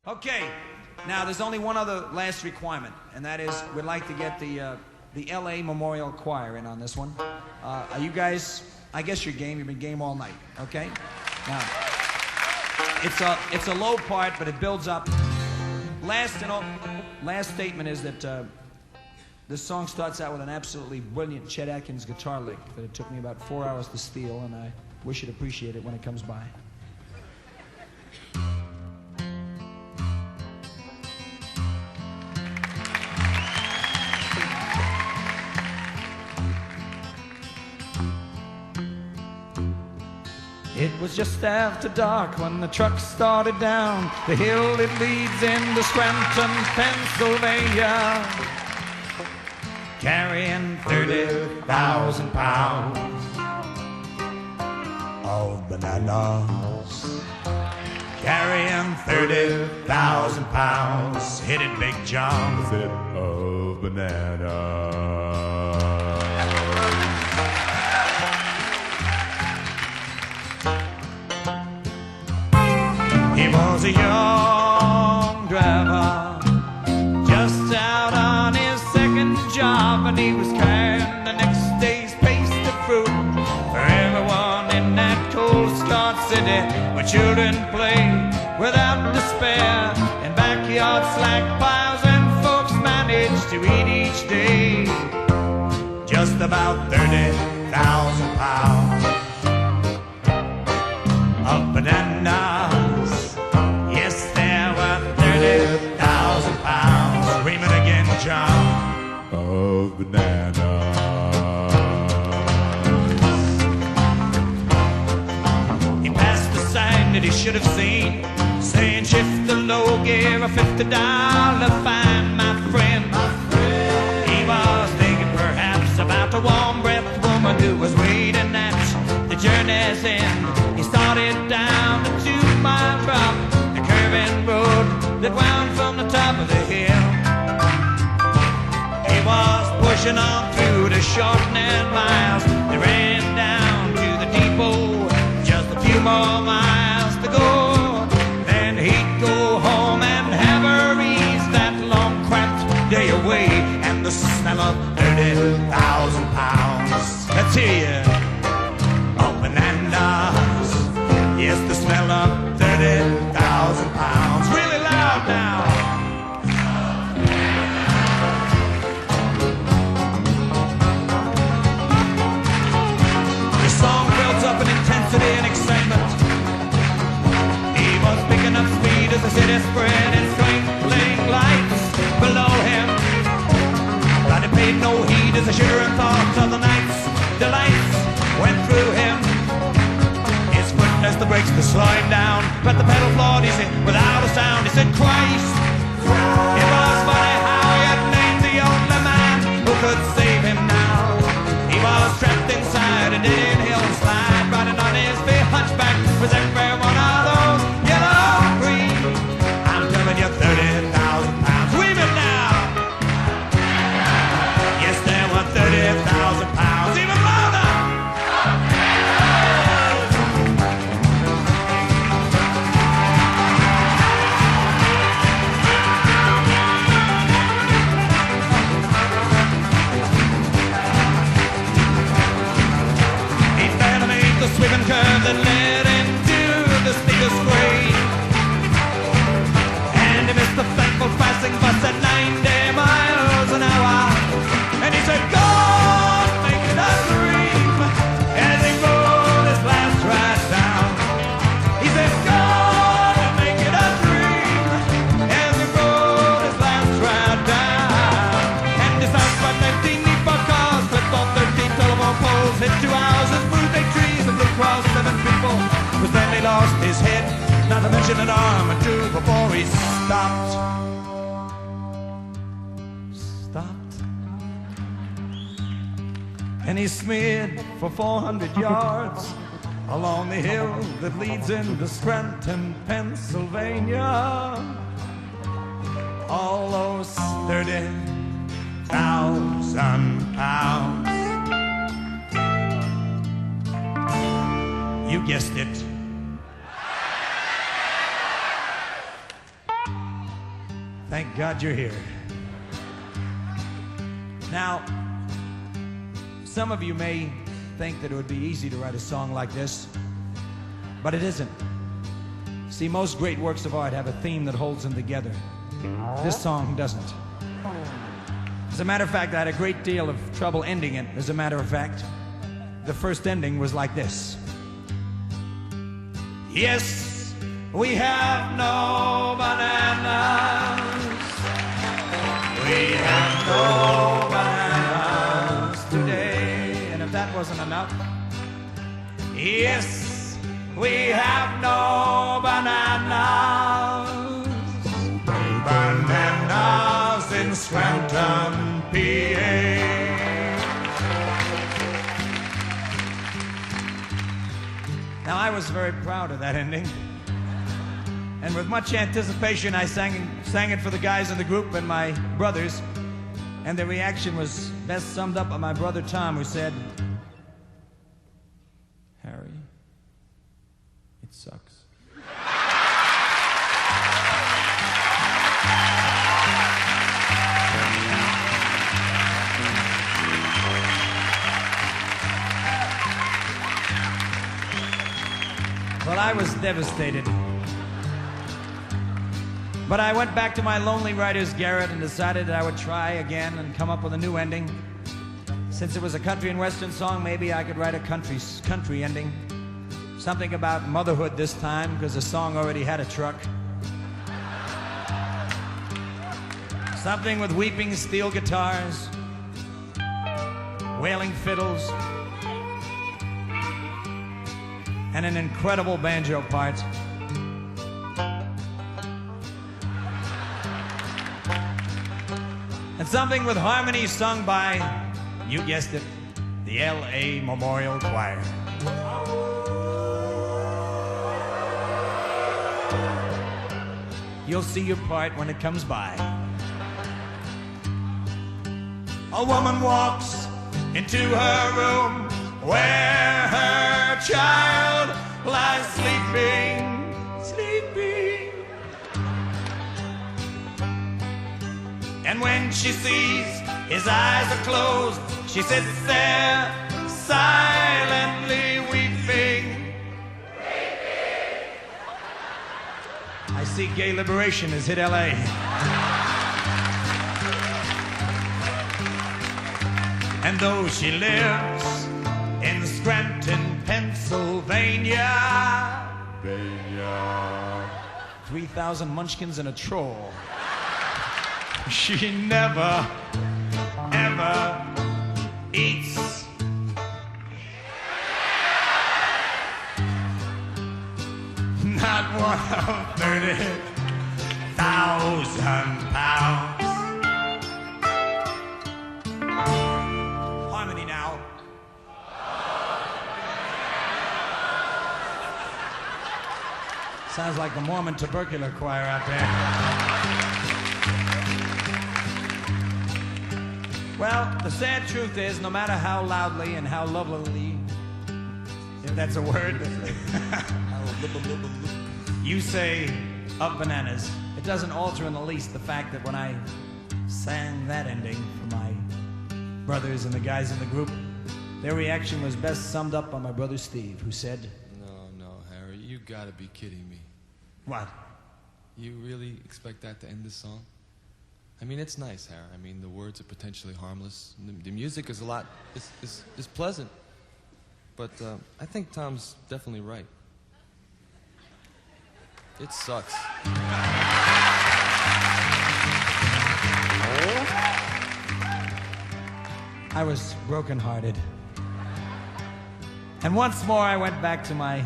Okay, now there's only one other last requirement, and that is we'd like to get the L.A. Memorial Choir in on this one. Are you guys, I guess you're game, you've been game all night, okay? Now, it's a low part, but it builds up. Last statement is that this song starts out with an absolutely brilliant Chet Atkins guitar lick that it took me about 4 hours to steal, and I wish you'd appreciate it when it comes by. It was just after dark when the truck started down the hill that leads into Scranton, Pennsylvania, carrying 30,000 pounds of bananas. Carrying 30,000 pounds, hit it, Big John, with it of bananas. He was a young driver, just out on his second job, and he was carrying the next day's paste of fruit for everyone in that cold Scott city where children play without despair in backyard slack piles, and folks manage to eat each day just about 30,000 pounds of bananas. Yes, there were 30,000 pounds. Scream it again, John. Of bananas. He passed the sign that he should have seen, saying shift the low gear, a $50 fine, my friend. He was thinking perhaps about a warm-breathed woman who was waiting at the journey's end. He started down the 2-mile drop, the curving road that wound from the top of the hill. He was pushing on through the shortening miles that ran down to the depot, just a few more miles to go. Then he'd go home and have her ease that long cramped day away, and the smell of 30,000 pounds. Let's hear you. Of bananas. Yes, the smell of 30,000 pounds. Really loud now. The song builds up in intensity and excitement. He was picking up speed as the city spread its twinkling lights below him, but he paid no heed as the shivering thoughts of the night's delights went through him. His foot as the brakes to slow him down, but the pedal floored, he said, without a sound, he said, Christ. It was funny how he had named the only man who could save him now. He was trapped inside a dead hillside, riding on his big hunchback, was every one of those yellow green. I'm telling you, 30,000 pounds. Weave it now. Yes, there were 30,000 pounds. Even louder. Sweeping curve that led into the speaker's grave, and he missed the thankful passing bus at 90 miles an hour, and he said, God, make it a dream, as he rolled his last ride down. He said, God, make it a dream, as he rolled his last ride down. And his house by 19 Nipah cars, flipped off 13 telephone poles, hit 2 houses, moved 8 trees, and blew across 7 people. But then he lost his head, not to mention an arm or two, before he stopped. And he smeared for 400 yards along the hill that leads into Scranton, Pennsylvania. All those 30,000 pounds. You guessed it. Thank God you're here. Now, some of you may think that it would be easy to write a song like this, but it isn't. See, most great works of art have a theme that holds them together. This song doesn't. As a matter of fact, I had a great deal of trouble ending it. As a matter of fact, the first ending was like this. Yes, we have no bananas. We have no bananas today. And if that wasn't enough, yes, we have no bananas. Bananas in Scranton, PA. Now, I was very proud of that ending. And with much anticipation, I sang it for the guys in the group and my brothers. And the reaction was best summed up by my brother Tom, who said, "Harry, it sucks." Well, I was devastated. But I went back to my lonely writer's garret and decided that I would try again and come up with a new ending. Since it was a country and western song, maybe I could write a country ending. Something about motherhood this time, because the song already had a truck. Something with weeping steel guitars, wailing fiddles, and an incredible banjo part. And something with harmony sung by, you guessed it, the L.A. Memorial Choir. You'll see your part when it comes by. A woman walks into her room where her child lies sleeping. And when she sees his eyes are closed, she sits there silently weeping. I see gay liberation has hit L.A. And though she lives in Scranton, Pennsylvania, 3,000 munchkins and a troll, she never, ever eats. Not one of 30,000 pounds. Harmony now. Sounds like the Mormon tubercular choir out there. Well, the sad truth is, no matter how loudly and how lovelily, if that's a word, you say of bananas, it doesn't alter in the least the fact that when I sang that ending for my brothers and the guys in the group, their reaction was best summed up by my brother Steve, who said, No, Harry, you gotta be kidding me. What? You really expect that to end this song? I mean, it's nice, Harry. I mean, the words are potentially harmless. The music is is pleasant. But I think Tom's definitely right. It sucks. I was brokenhearted. And once more I went back to my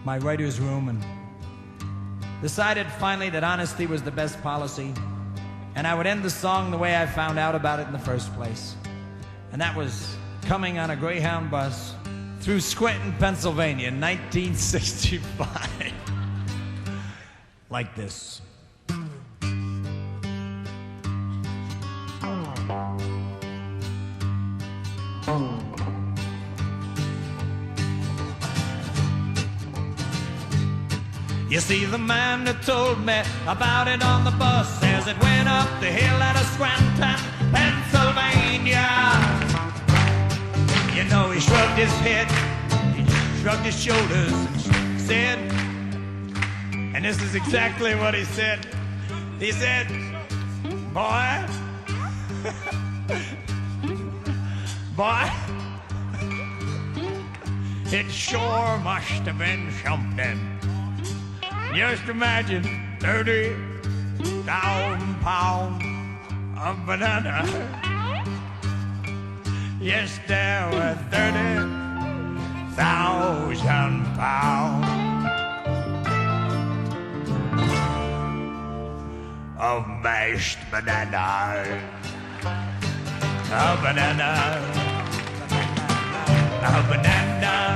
writer's room and decided finally that honesty was the best policy, and I would end the song the way I found out about it in the first place. And that was coming on a Greyhound bus through Scranton, Pennsylvania in 1965. Like this. You see, the man that told me about it on the bus says it went up the hill out of Scranton, Pennsylvania. You know, he shrugged his head, he shrugged his shoulders, and said, and this is exactly what he said. He said, boy, boy, it sure must have been something. Just imagine 30,000 pounds of banana. Yes, there were 30,000 pounds of mashed banana. A banana. A banana.